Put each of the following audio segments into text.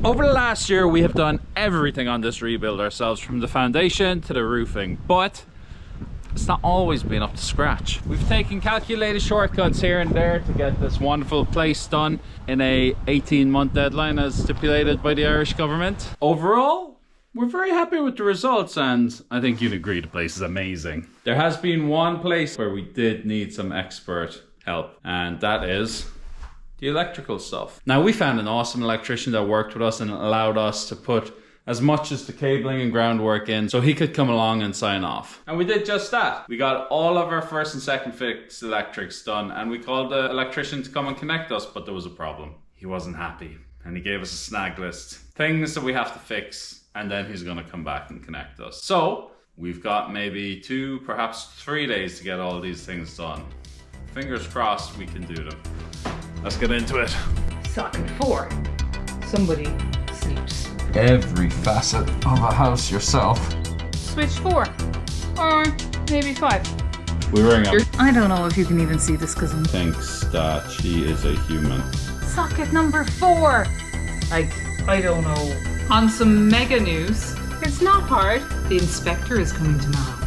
Over the last year, we have done everything on this rebuild ourselves, from the foundation to the roofing, but it's not always been up to scratch. We've taken calculated shortcuts here and there to get this wonderful place done in a 18-month deadline as stipulated by the Irish government. Overall, we're very happy with the results, and I think you'd agree the place is amazing. There has been one place where we did need some expert help, and that is the electrical stuff. Now, we found an awesome electrician that worked with us and allowed us to put as much as the cabling and groundwork in so he could come along and sign off. And we did just that. We got all of our first and second fix electrics done, and we called the electrician to come and connect us, but there was a problem. He wasn't happy, and he gave us a snag list. Things that we have to fix, and then he's gonna come back and connect us. So, we've got maybe 2, perhaps 3 days to get all these things done. Fingers crossed we can do them. Let's get into it. Socket 4. Somebody sleeps. Every facet of a house yourself. Switch 4. Or maybe 5. We ring him. I don't know if you can even see this because I'm... Thinks that she is a human. Socket number 4. Like, I don't know. On some mega news, it's not hard. The inspector is coming tomorrow.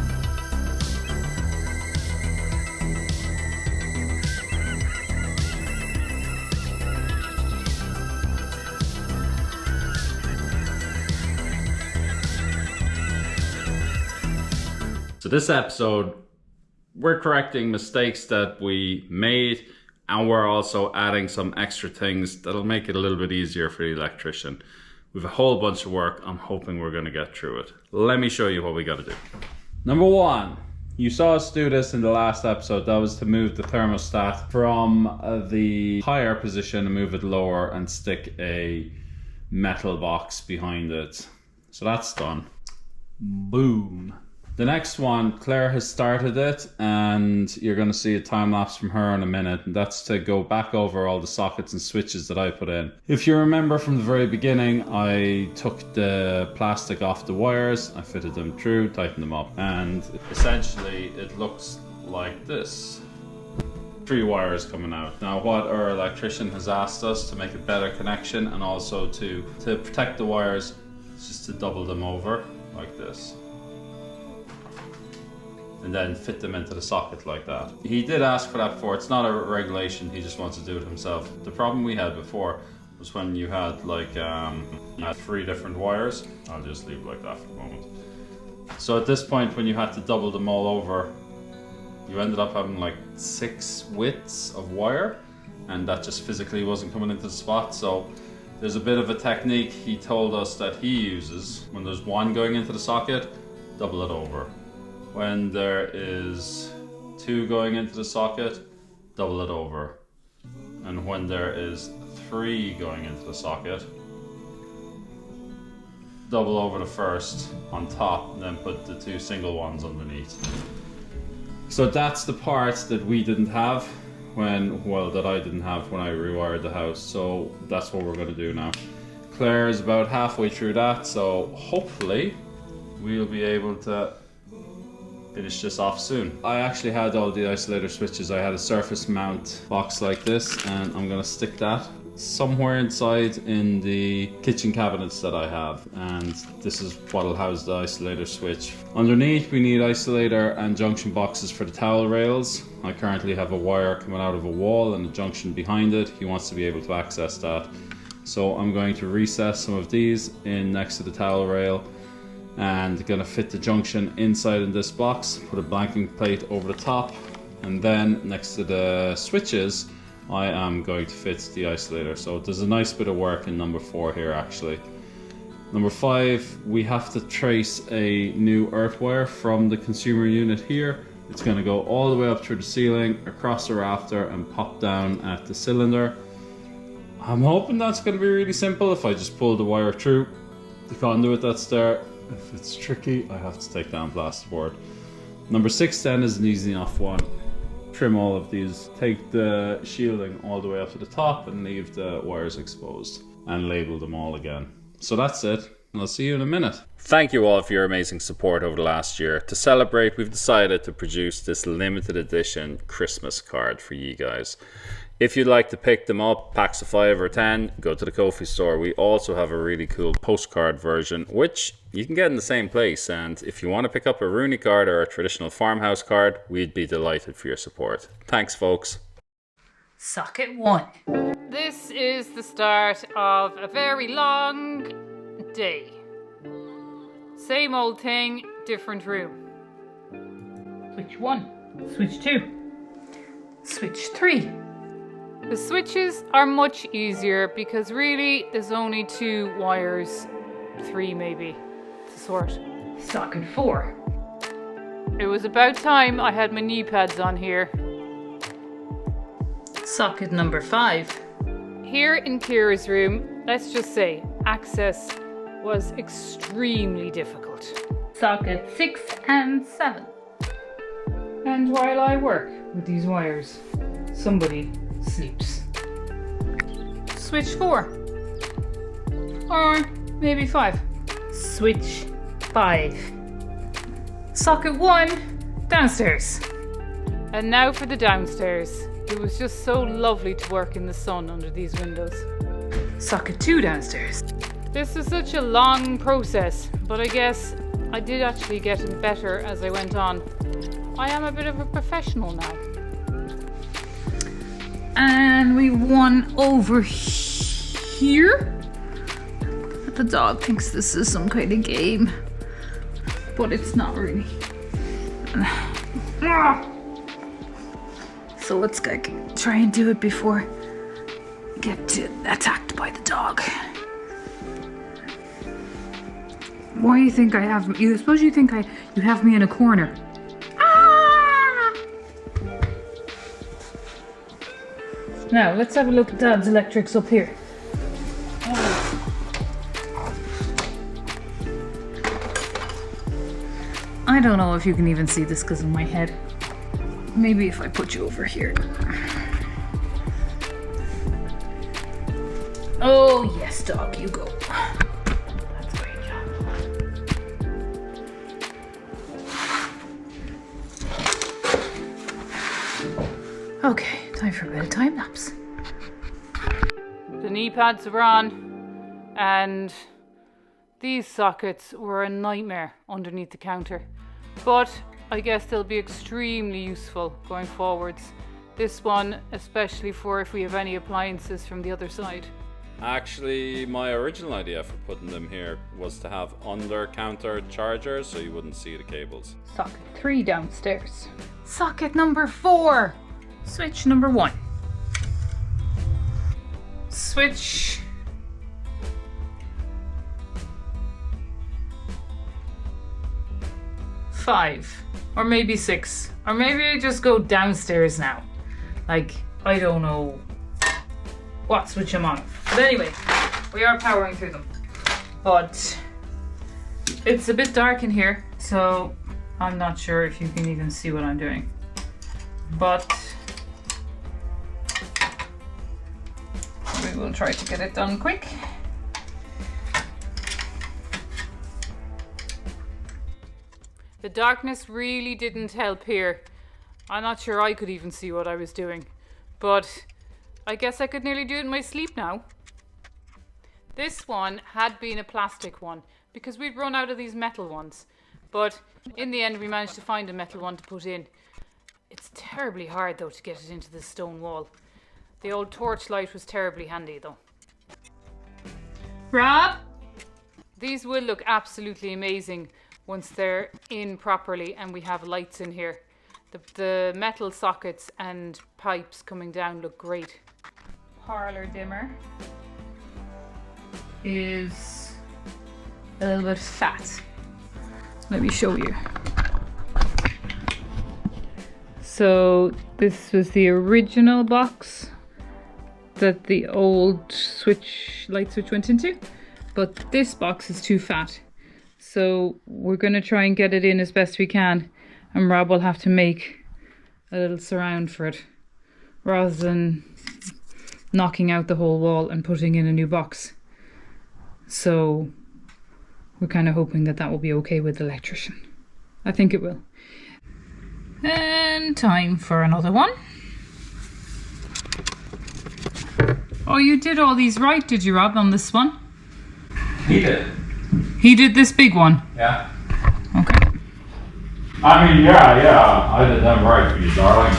So this episode, we're correcting mistakes that we made, and we're also adding some extra things that'll make it a little bit easier for the electrician. We've a whole bunch of work. I'm hoping we're going to get through it. Let me show you what we got to do. Number 1, you saw us do this in the last episode. That was to move the thermostat from the higher position and move it lower and stick a metal box behind it. So that's done. Boom. The next one, Claire has started it, and you're going to see a time lapse from her in a minute. And that's to go back over all the sockets and switches that I put in. If you remember from the very beginning, I took the plastic off the wires, I fitted them through, tightened them up, and essentially it looks like this. 3 wires coming out. Now, what our electrician has asked us to make a better connection and also to protect the wires is just to double them over like this. And then fit them into the socket like that. He did ask for that before. It's not a regulation, he just wants to do it himself. The problem we had before was when you had like you had 3 different wires. I'll just leave it like that for the moment. So at this point, when you had to double them all over, you ended up having like 6 widths of wire, and that just physically wasn't coming into the spot. So there's a bit of a technique he told us that he uses. When there's 1 going into the socket, double it over. When there is 2 going into the socket, double it over. And when there is 3 going into the socket, double over the first on top and then put the 2 single ones underneath. So that's the parts that we didn't have that I didn't have when I rewired the house. So that's what we're going to do now. Claire is about halfway through that, so hopefully we'll be able to finish this off soon. I actually had all the isolator switches. I had a surface mount box like this, and I'm gonna stick that somewhere inside in the kitchen cabinets that I have, and this is what'll house the isolator switch. Underneath we need isolator and junction boxes for the towel rails. I currently have a wire coming out of a wall and a junction behind it. He wants to be able to access that, so I'm going to recess some of these in next to the towel rail and gonna fit the junction inside in this box, put a blanking plate over the top, and then next to the switches I am going to fit the isolator. So there's a nice bit of work in number 4 here actually. Number 5, we have to trace a new earth wire from the consumer unit here. It's gonna go all the way up through the ceiling, across the rafter, and pop down at the cylinder. I'm hoping that's gonna be really simple if I just pull the wire through the conduit that's there. If it's tricky, I have to take down plasterboard. Number 6 then is an easy enough one. Trim all of these, take the shielding all the way up to the top and leave the wires exposed, and label them all again. So that's it, and I'll see you in a minute. Thank you all for your amazing support over the last year. To celebrate, we've decided to produce this limited edition Christmas card for you guys. If you'd like to pick them up, packs of 5 or 10, go to the Ko-fi store. We also have a really cool postcard version, which you can get in the same place. And if you want to pick up a Rooney card or a traditional Farmhouse card, we'd be delighted for your support. Thanks, folks. Socket 1. This is the start of a very long day. Same old thing, different room. Switch 1. Switch 2. Switch 3. The switches are much easier because really there's only 2 wires, 3 maybe, to sort. Socket 4. It was about time I had my knee pads on here. Socket number 5. Here in Kira's room, let's just say access was extremely difficult. Socket 6 and 7. And while I work with these wires, somebody sleeps. Switch 4. Or maybe 5. Switch 5. Socket 1, downstairs. And now for the downstairs. It was just so lovely to work in the sun under these windows. Socket 2 downstairs. This is such a long process, but I guess I did actually get better as I went on. I am a bit of a professional now. And we won over here. The dog thinks this is some kind of game, but it's not really. So let's try and do it before we get attacked by the dog. Why do you think I have? You suppose you think you have me in a corner? Now, let's have a look at Dad's electrics up here. I don't know if you can even see this because of my head. Maybe if I put you over here. Oh, yes, dog, you go. That's a great job. Okay. Time for a bit of time lapse. The knee pads were on, and these sockets were a nightmare underneath the counter. But I guess they'll be extremely useful going forwards. This one, especially for if we have any appliances from the other side. Actually, my original idea for putting them here was to have under-counter chargers so you wouldn't see the cables. Socket 3 downstairs. Socket number 4. Switch number 1. Switch. Five. Or maybe 6. Or maybe I just go downstairs now. Like, I don't know what switch I'm on. But anyway, we are powering through them. But it's a bit dark in here, so I'm not sure if you can even see what I'm doing. But we will try to get it done quick. The darkness really didn't help here. I'm not sure I could even see what I was doing, but I guess I could nearly do it in my sleep now. This one had been a plastic one because we'd run out of these metal ones, but in the end we managed to find a metal one to put in. It's terribly hard though to get it into the stone wall. The old torchlight was terribly handy though. Rob? These will look absolutely amazing once they're in properly and we have lights in here. The metal sockets and pipes coming down look great. Parlour dimmer is a little bit fat. Let me show you. So this was the original box that the old light switch went into, but this box is too fat. So we're going to try and get it in as best we can, and Rob will have to make a little surround for it rather than knocking out the whole wall and putting in a new box. So we're kind of hoping that that will be okay with the Electrician. I think it will. And time for another one. Oh, you did all these right, did you, Rob, on this one? He did. He did this big one? Yeah. Okay. I mean, yeah, I did them right for you, darling.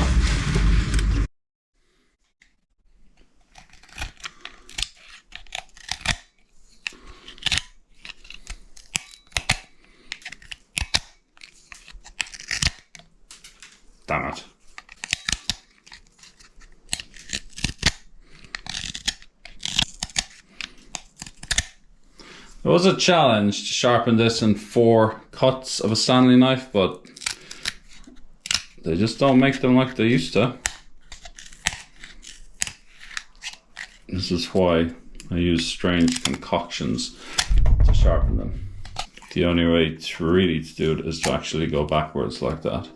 Damn it. It was a challenge to sharpen this in 4 cuts of a Stanley knife, but they just don't make them like they used to. This is why I use strange concoctions to sharpen them. The only way to do it is to actually go backwards like that.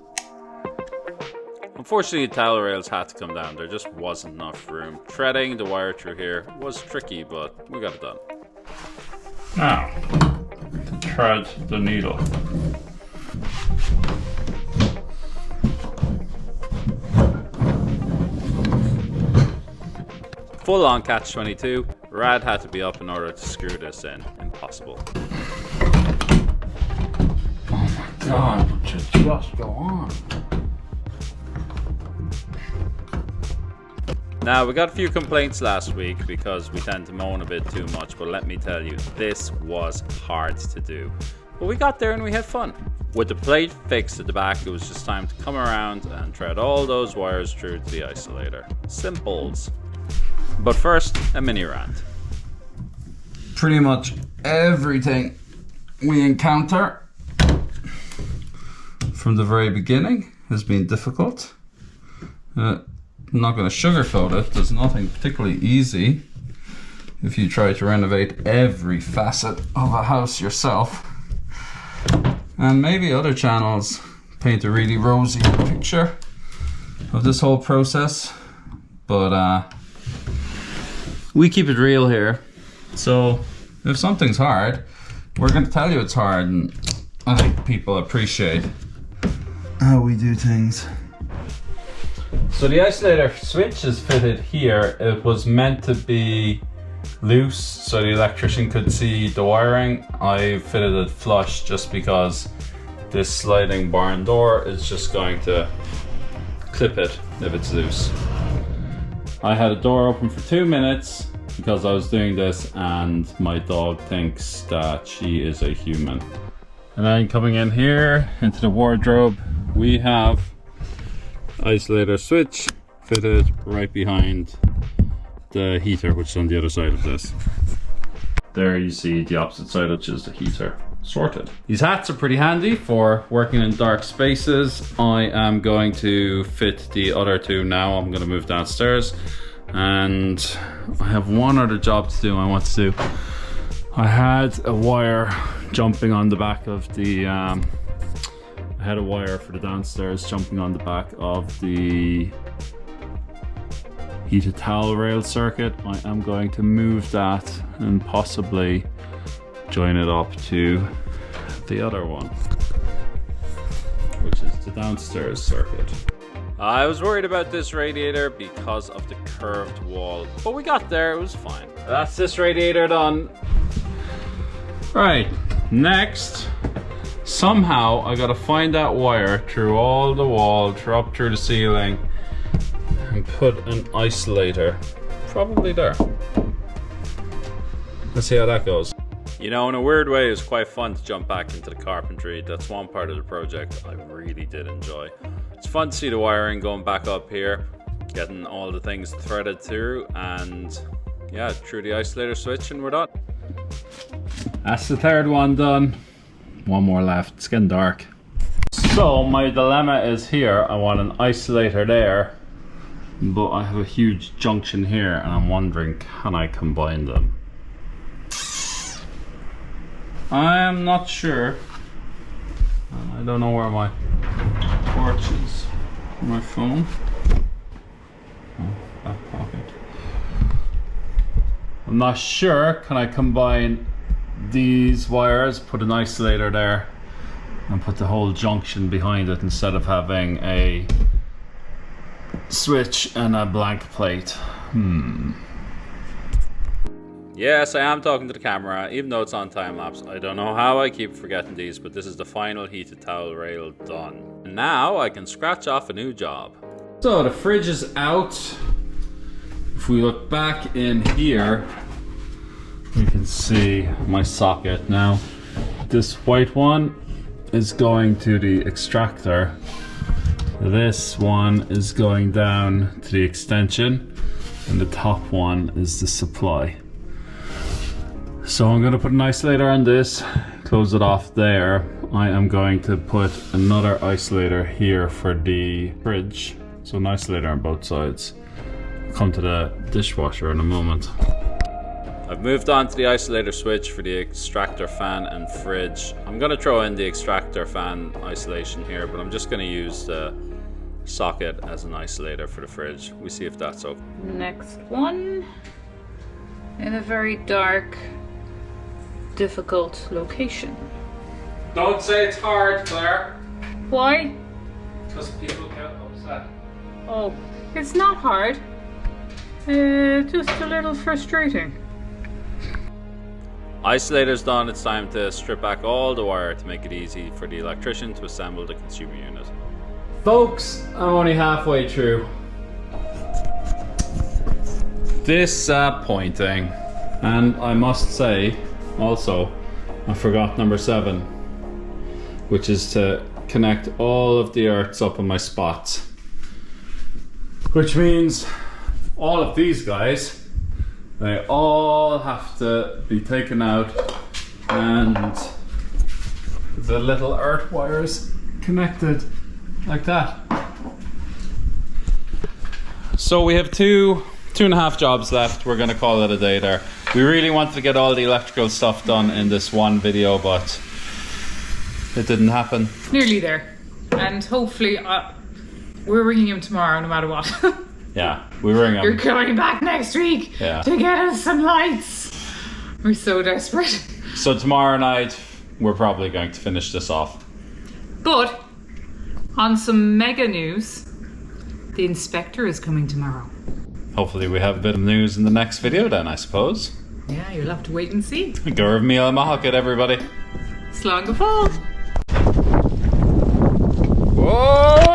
Unfortunately, the towel rails had to come down. There just wasn't enough room. Threading the wire through here was tricky, but we got it done. Now, to thread the needle. Full on catch-22. Rad had to be up in order to screw this in. Impossible. Oh my god, what did just go on? Now, we got a few complaints last week because we tend to moan a bit too much, but let me tell you, this was hard to do. But we got there and we had fun. With the plate fixed at the back, it was just time to come around and thread all those wires through to the isolator. Simples. But first, a mini rant. Pretty much everything we encounter from the very beginning has been difficult. I'm not going to sugarcoat it. There's nothing particularly easy if you try to renovate every facet of a house yourself. And maybe other channels paint a really rosy picture of this whole process, but we keep it real here. So if something's hard, we're going to tell you it's hard, and I think people appreciate how we do things. So the isolator switch is fitted here. It was meant to be loose so the electrician could see the wiring. I fitted it flush just because this sliding barn door is just going to clip it if it's loose. I had a door open for 2 minutes because I was doing this, and my dog thinks that she is a human. And then coming in here into the wardrobe, we have isolator switch fitted right behind the heater, which is on the other side of this. There you see the opposite side, which is the heater sorted. These hats are pretty handy for working in dark spaces. I am going to fit the other 2 now. I'm going to move downstairs, and I have one other job to do. I had a wire jumping on the back of the I had a wire for the downstairs jumping on the back of the heated towel rail circuit. I am going to move that and possibly join it up to the other one, which is the downstairs circuit. I was worried about this radiator because of the curved wall, but we got there, it was fine. That's this radiator done. Right, next, somehow I gotta find that wire through all the wall, up through the ceiling, and put an isolator probably there. Let's see how that goes. You know, in a weird way, it was quite fun to jump back into the carpentry. That's one part of the project I really did enjoy. It's fun to see the wiring going back up here, getting all the things threaded through, and yeah, through the isolator switch, and we're done. That's the third one done. One more left. It's getting dark. So my dilemma is here. I want an isolator there, but I have a huge junction here, and I'm wondering, can I combine them? I am not sure. I don't know where my torch is. My phone. Oh, back pocket. I'm not sure. Can I combine these wires, put an isolator there, and put the whole junction behind it instead of having a switch and a blank plate? Yes, I am talking to the camera, even though it's on time-lapse. I don't know how I keep forgetting these, but this is the final heated towel rail done. And now I can scratch off a new job. So the fridge is out. If we look back in here, you can see my socket now. This white one is going to the extractor. This one is going down to the extension, and the top one is the supply. So I'm going to put an isolator on this, close it off there. I am going to put another isolator here for the fridge. So an isolator on both sides. I'll come to the dishwasher in a moment. I've moved on to the isolator switch for the extractor fan and fridge. I'm going to throw in the extractor fan isolation here, but I'm just going to use the socket as an isolator for the fridge. We see if that's okay. Next one, in a very dark, difficult location. Don't say it's hard, Claire. Why? Because people get upset. Oh, it's not hard. Just a little frustrating. Isolator's done. It's time to strip back all the wire to make it easy for the electrician to assemble the consumer unit. Folks, I'm only halfway through. Disappointing. And I must say, also, I forgot number 7, which is to connect all of the earths up on my spots. Which means all of these guys, they all have to be taken out and the little earth wires connected like that. So we have two and a half jobs left. We're gonna call it a day there. We really wanted to get all the electrical stuff done in this one video, but it didn't happen. Nearly there. And hopefully we're ringing him tomorrow no matter what. Yeah, we ring him. You're coming back next week to get us some lights. We're so desperate. So tomorrow night, we're probably going to finish this off. But on some mega news, the inspector is coming tomorrow. Hopefully we have a bit of news in the next video then, I suppose. Yeah, you'll have to wait and see. Go with me on Mahakat, everybody. Slán go fóill. Whoa!